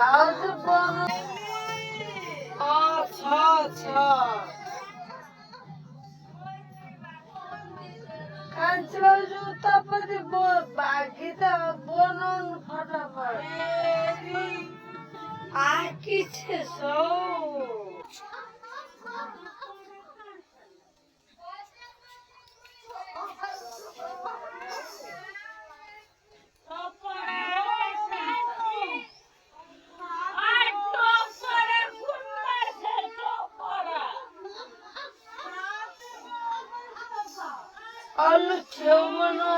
আজ বড় আচ্ছা আচ্ছা কাঞ্চু তারপরে বাকিটা বনন ফটাফট আর কিছু আলু ছেউ মনে